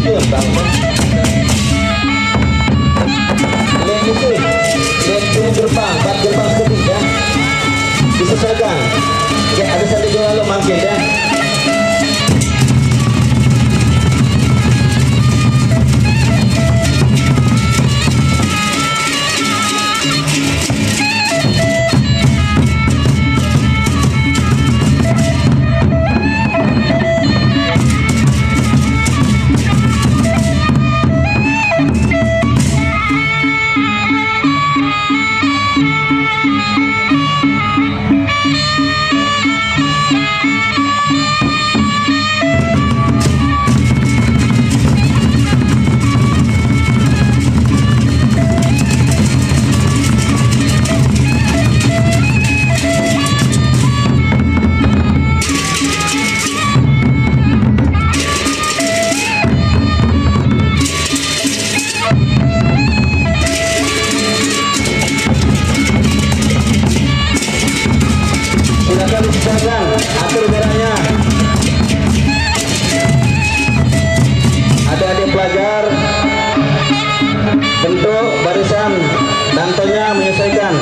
Bang. Lihat itu, lihat ini gerbang, 4 gerbang ketiga disesuaikan. Oke, ada satu dua lalu mampir ya. Atur jaraknya. Adik-adik pelajar bentuk barisan dan tonnya menyesuaikan.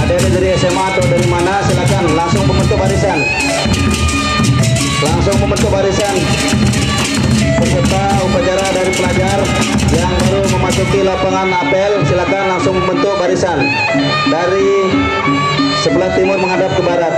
Adik-adik dari SMA atau dari mana, silakan langsung membentuk barisan. Langsung membentuk barisan. Peserta upacara dari pelajar yang baru memasuki lapangan apel, silakan langsung membentuk barisan dari sebelah timur menghadap ke barat.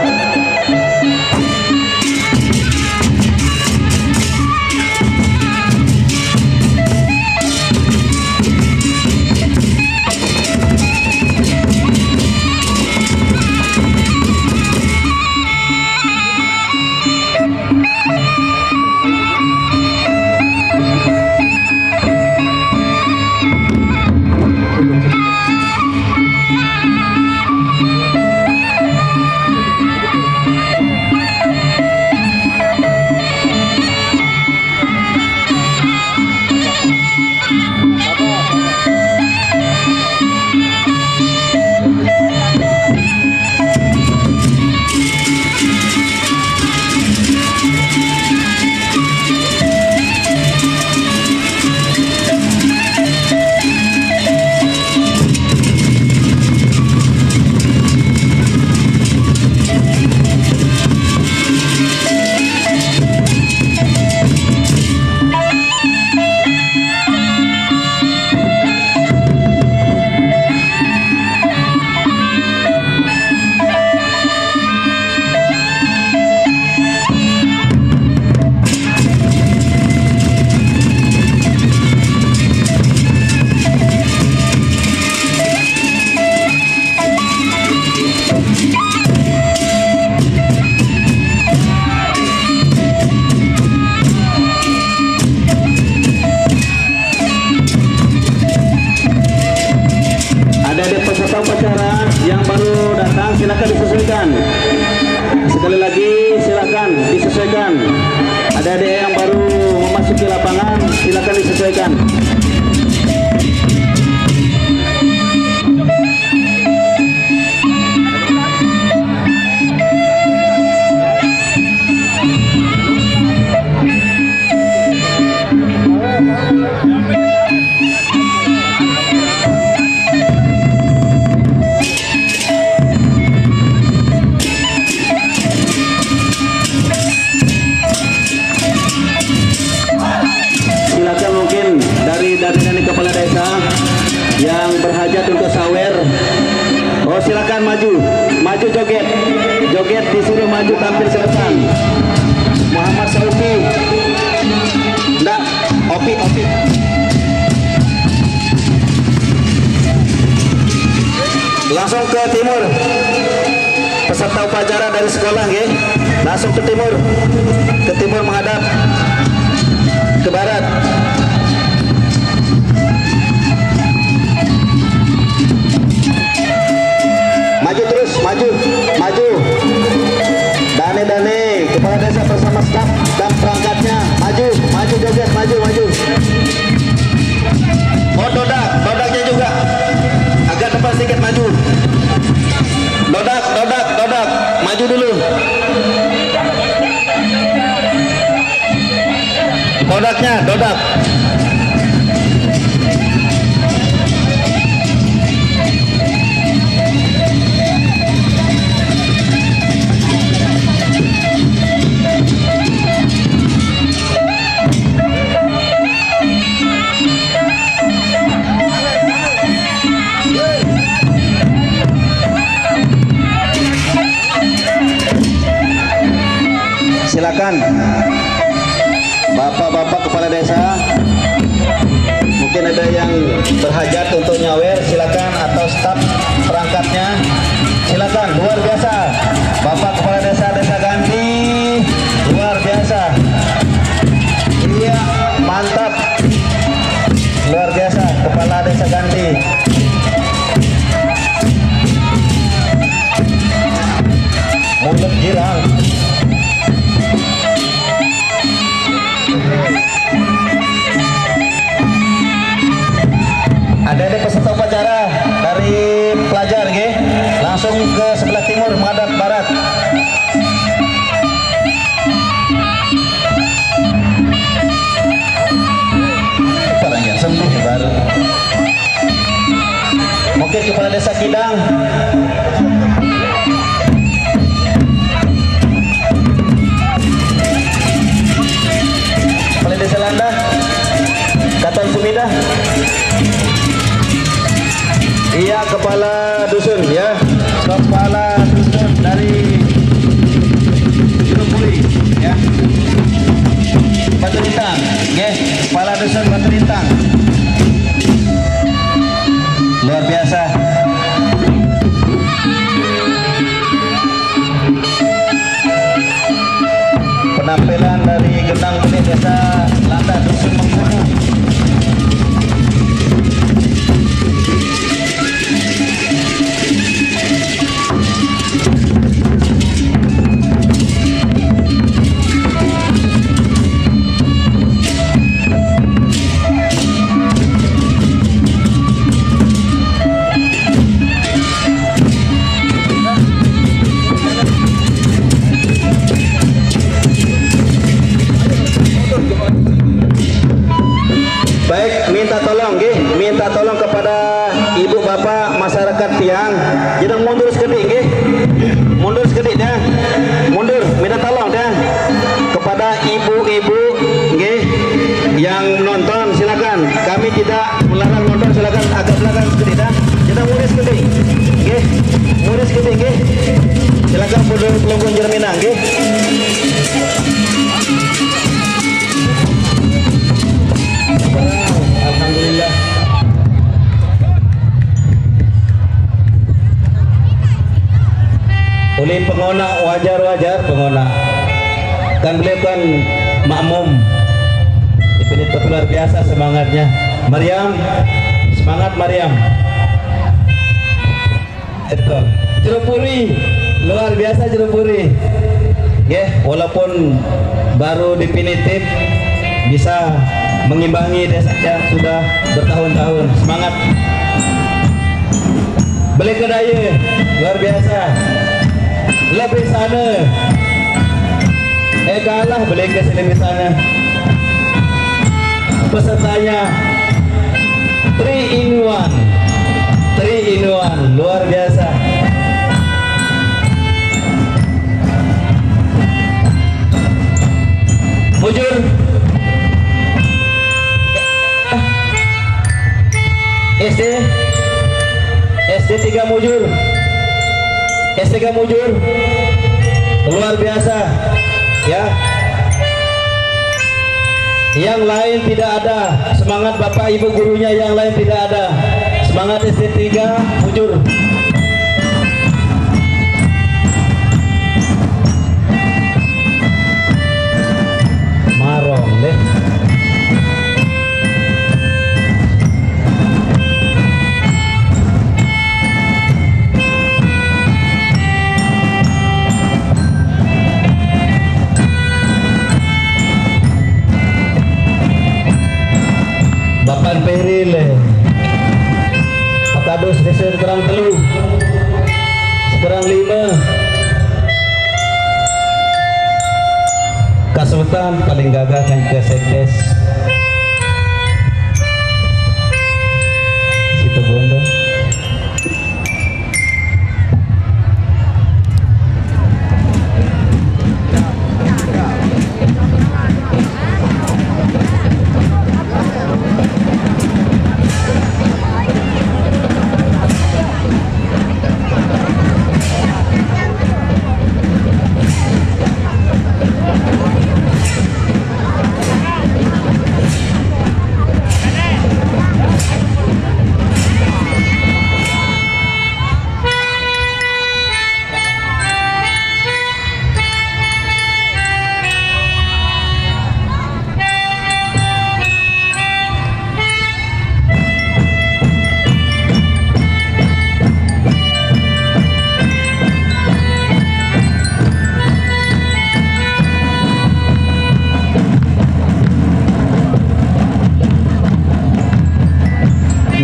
Upacara yang baru datang silakan disesuaikan. Sekali lagi silakan disesuaikan. Adik-adik yang baru memasuki lapangan silakan disesuaikan. Dari kepala desa yang berhajat untuk sawer, oh silakan maju joget disuruh maju tampil ke depan. Muhammad Saufi, enggak, Opi. Langsung ke timur. peserta upacara dari sekolah nggih. Langsung ke timur menghadap ke barat. Maju terus, maju. Dane kepala desa bersama staf dan perangkatnya maju joget, maju. Oh, dodaknya juga agak depan sedikit, maju. Dodak, maju dulu. Dodak. Silakan bapak-bapak kepala desa, mungkin ada yang berhajat untuk nyawer, silakan, atau staf perangkatnya, silakan. Luar biasa bapak kepala desa Ganti, luar biasa. Iya, mantap, luar biasa kepala desa Ganti. Mulut girang. Ada peserta upacara dari pelajar, nggih. Langsung ke sebelah timur menghadap barat. Parahnya sembuh baru. Mungkin kepala desa Kidang. Kepala desa Landah, Katon Sumidah. Iya, kepala dusun ya, kepala dusun dari Jerupuri ya, Batu Lintang, kepala dusun Batu Lintang, luar biasa. Penampilan dari Gendang Benih Desa Landah Dusun Mengkudu. Baik, minta tolong kepada ibu bapak masyarakat Tiang, jangan mundur sekedik, mundur sekedik ya, minta tolong ya kepada ibu-ibu, yang nonton, silakan. Kami tidak melarang nonton, silakan agak belakang sekedik ya, jangan mundur sekedik, mundur sekedik, silakan mundur kelungkung Jerminang, Alhamdulillah. Oleh pengona wajar pengona. Kan beliau kan makmum. Ini luar biasa semangatnya. Maryam, semangat Maryam. Itu Jerupuri, luar biasa Jerupuri. Walaupun baru definitif, bisa mengimbangi desa yang sudah bertahun-tahun. Semangat. Beli kedaya, luar biasa. Lebih sana. Kalah beli ke sini sana. Pesertanya 3 in 1, luar biasa. Mujur. SD 3 mujur, S3 mujur, luar biasa ya. Yang lain tidak ada, semangat bapak ibu gurunya yang lain tidak ada, semangat SD 3 mujur. Kirile Pakadus desa Seberang telu Seberang 5 Kasultan paling gagah yang ke Sekdes Situ Bondo.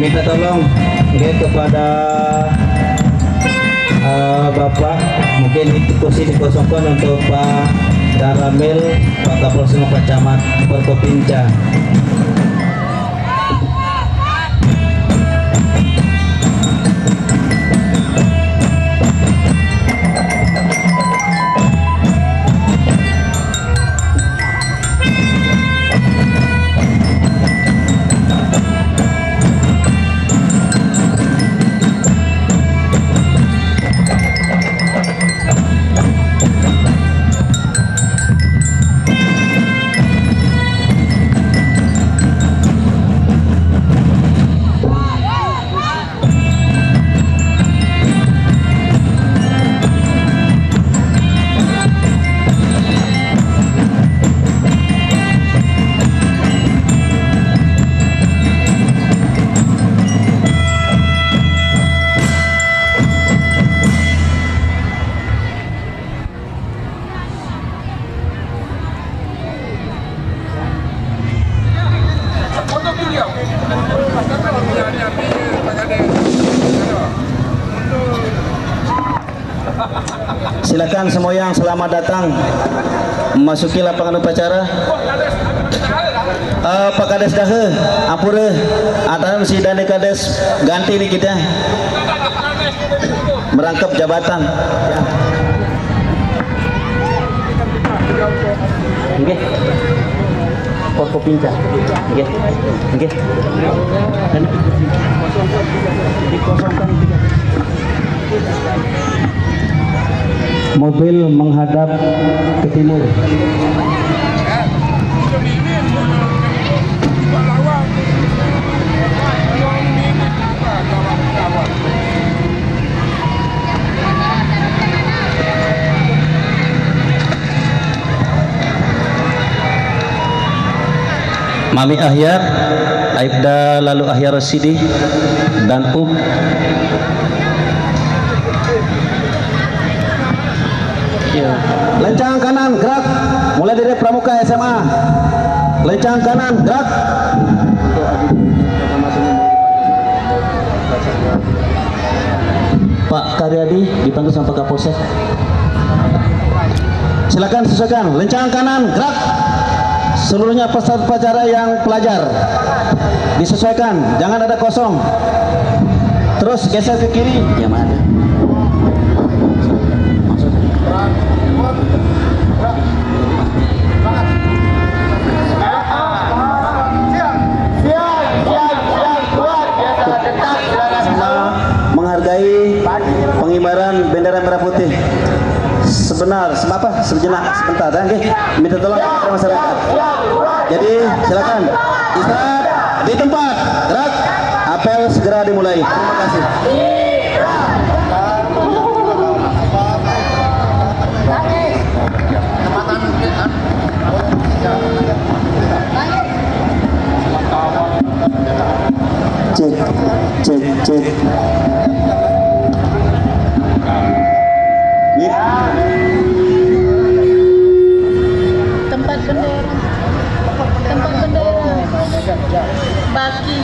Minta tolong kepada Bapak mungkin itu kursi dikosongkan untuk Pak Daramil Pak Kapolres Pak Camat Forkopimda. Silakan semua yang selamat datang memasuki lapangan upacara. Pak Kades dahe, ampura, atasan si Dani Kades ganti nih kita merangkap jabatan. Oke, Forkopimda. Oke, oke. Dikosongkan. Mobil menghadap ke timur. Mami Ahyar, Aibda lalu Ahyar Rasidi dan Lencang kanan gerak mulai dari Pramuka SMA. Lencang kanan gerak. Pak Karyadi dipanggil sama Pak Kapolsek. Silakan sesuaikan. Lencang kanan gerak. Seluruhnya peserta upacara yang pelajar disesuaikan, jangan ada kosong. Terus geser ke kiri. Yang mana? Menghargai pengibaran bendera merah putih sejenak sebentar dan minta tolong kepada masyarakat. Jadi silakan istirahat di tempat, gerak, apel segera dimulai. Terima kasih. Cek. Tempat bendera baki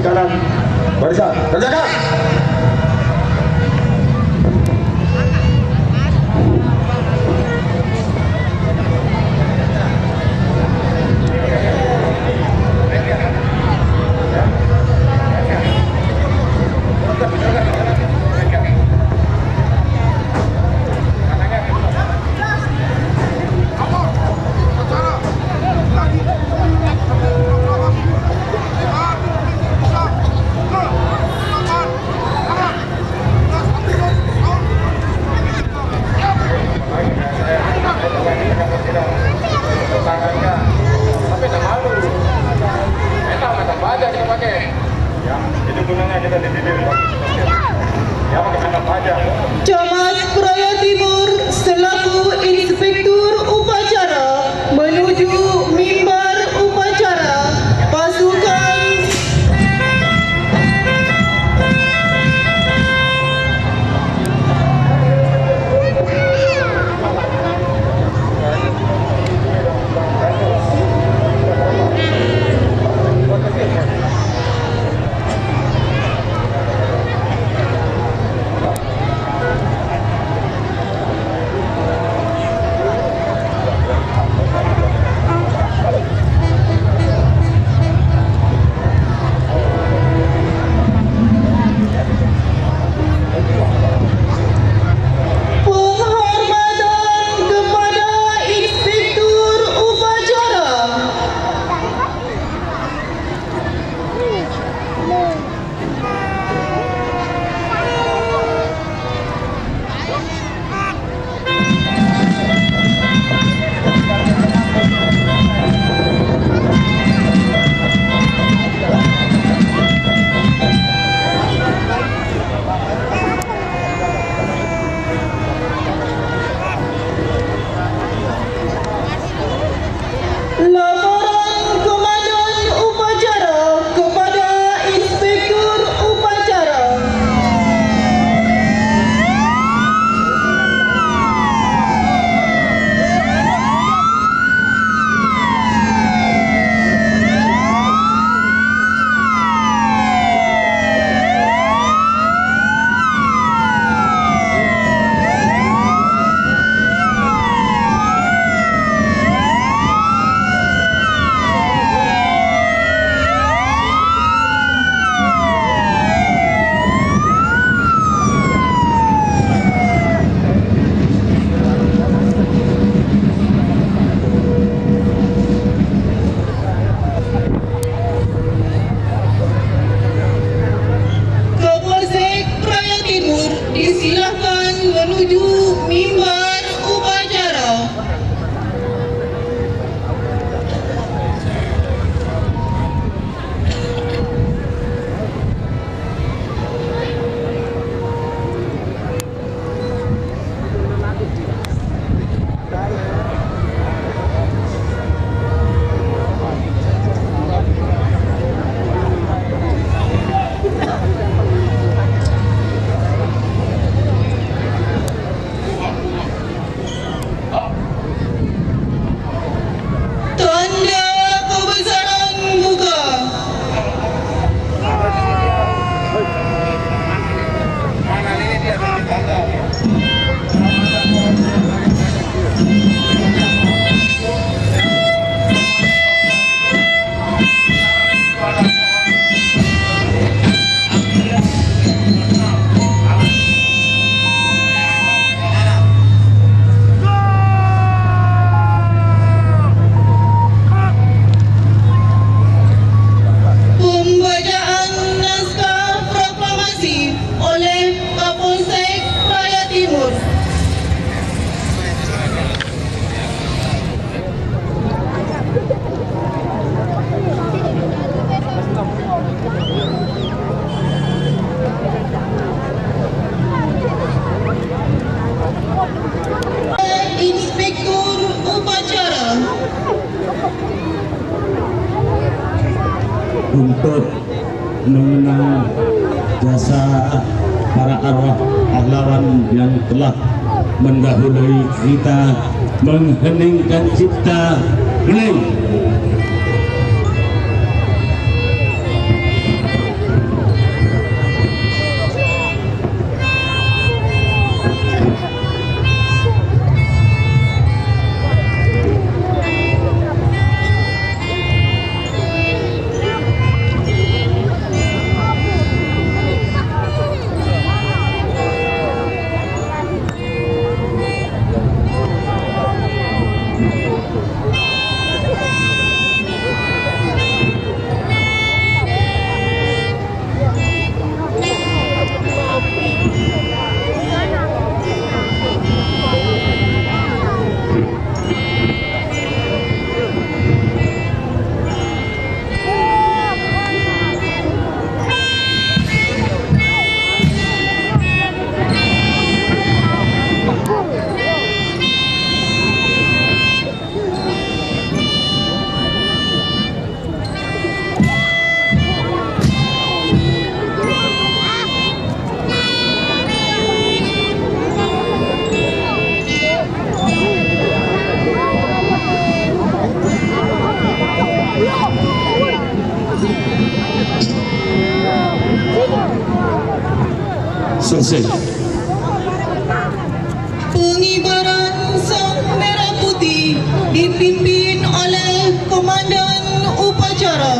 kanan barisan kerjakan. Camat Praya Timur selaku Inspektur Upacara menuju mimbar upacara pasukan laporan Komandan Upacara kepada Inspektur Upacara. Kapolsek Praya Timur disilahkan menuju mimbar upacara. Tanda kebesaran buka. Pembacaan naskah proklamasi oleh Kapolsek Praya Timur. Inspektur Upacara. Untuk mengenang jasa para arwah pahlawan yang telah mendahului kita, mengheningkan cipta hening. selesai. Pengibaran Sang Merah Putih dipimpin oleh Komandan Upacara.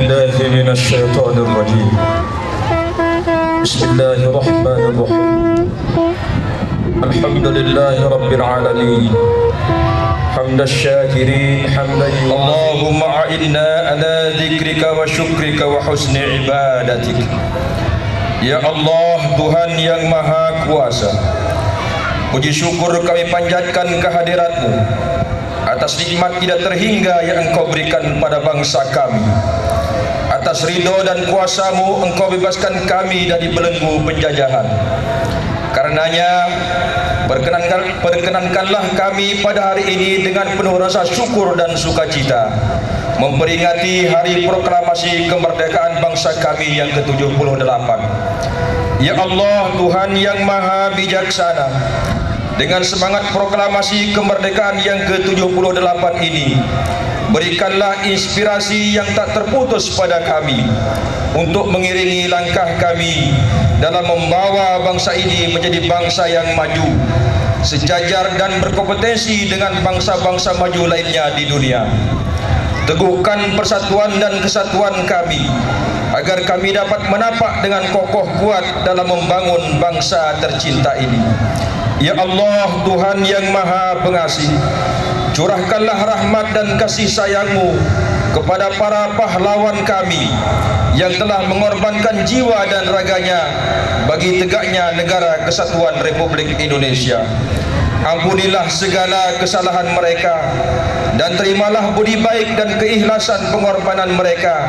بالله من الشيطان الرجيم. بسم الله الرحمن الرحيم. الحمد لله رب العالمين حمد الشاكرين حمدا اللهم أعنا على ذكرك وشكرك وحسن عبادتك. Ya Allah, Tuhan yang Maha Kuasa, puji syukur kami panjatkan kehadirat-Mu atas nikmat tidak terhingga yang Engkau berikan pada bangsa kami. Atas ridho dan kuasa-Mu Engkau bebaskan kami dari belenggu penjajahan. Karenanya perkenankanlah kami pada hari ini dengan penuh rasa syukur dan sukacita memperingati hari proklamasi kemerdekaan bangsa kami yang ke-78. Ya Allah, Tuhan yang Maha Bijaksana, dengan semangat proklamasi kemerdekaan yang ke-78 ini, berikanlah inspirasi yang tak terputus pada kami untuk mengiringi langkah kami dalam membawa bangsa ini menjadi bangsa yang maju, sejajar dan berkompetensi dengan bangsa-bangsa maju lainnya di dunia. Teguhkan persatuan dan kesatuan kami agar kami dapat menapak dengan kokoh kuat dalam membangun bangsa tercinta ini. Ya Allah, Tuhan yang Maha Pengasih, curahkanlah rahmat dan kasih sayang-Mu kepada para pahlawan kami yang telah mengorbankan jiwa dan raganya bagi tegaknya negara kesatuan Republik Indonesia. Ampunilah segala kesalahan mereka dan terimalah budi baik dan keikhlasan pengorbanan mereka,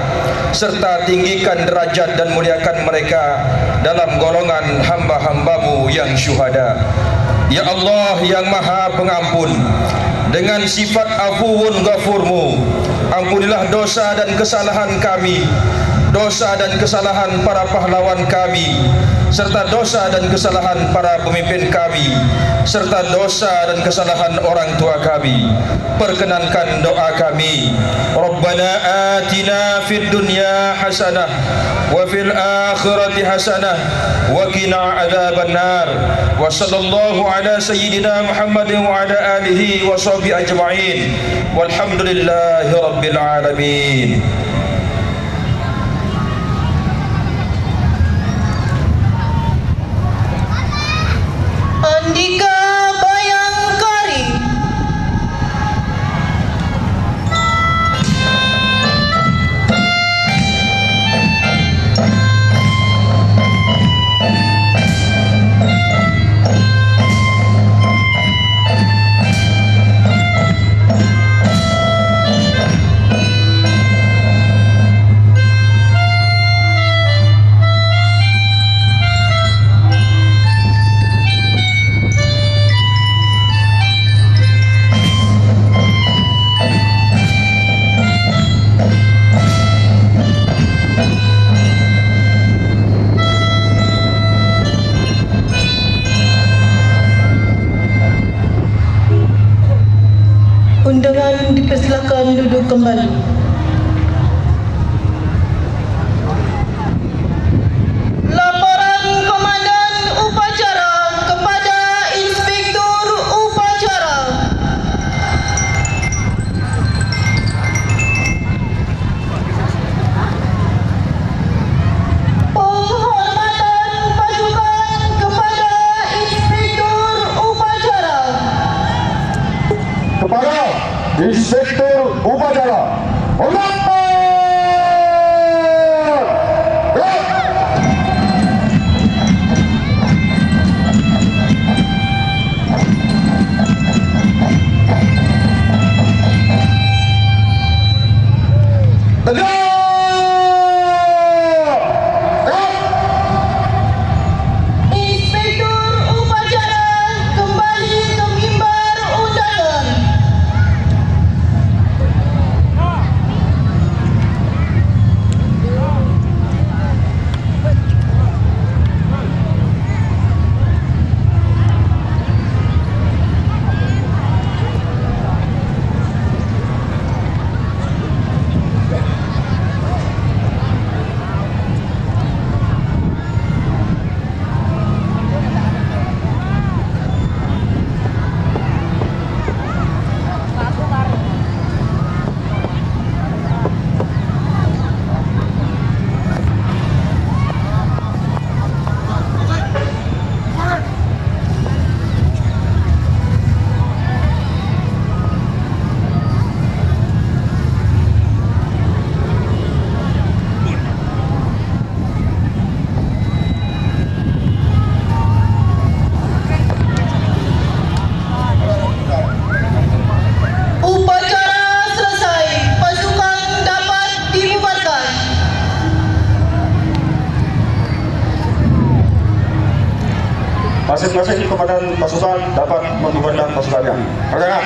serta tinggikan derajat dan muliakan mereka dalam golongan hamba-hamba-Mu yang syuhada. Ya Allah yang Maha Pengampun, dengan sifat afuwun ghafur-Mu, ampunilah dosa dan kesalahan kami, dosa dan kesalahan para pahlawan kami, serta dosa dan kesalahan para pemimpin kami, serta dosa dan kesalahan orang tua kami. Perkenankan doa kami. Rabbana atina fid dunya hasanah wa fil akhirati hasanah wa qina adzabannar. Wa sallallahu ala sayyidina Muhammadin wa ala alihi wa sahbihi ajma'in. Walhamdulillahi rabbil alamin. Andika Bayangkari. Undangan dipersilakan duduk kembali. Laporan Komandan Upacara kepada Inspektur Upacara. Penghormatan pasukan kepada Inspektur Upacara. Kepada Inspektur Upacara. Masing-masing komandan pasukan dapat membubarkan pasukannya. Rekan.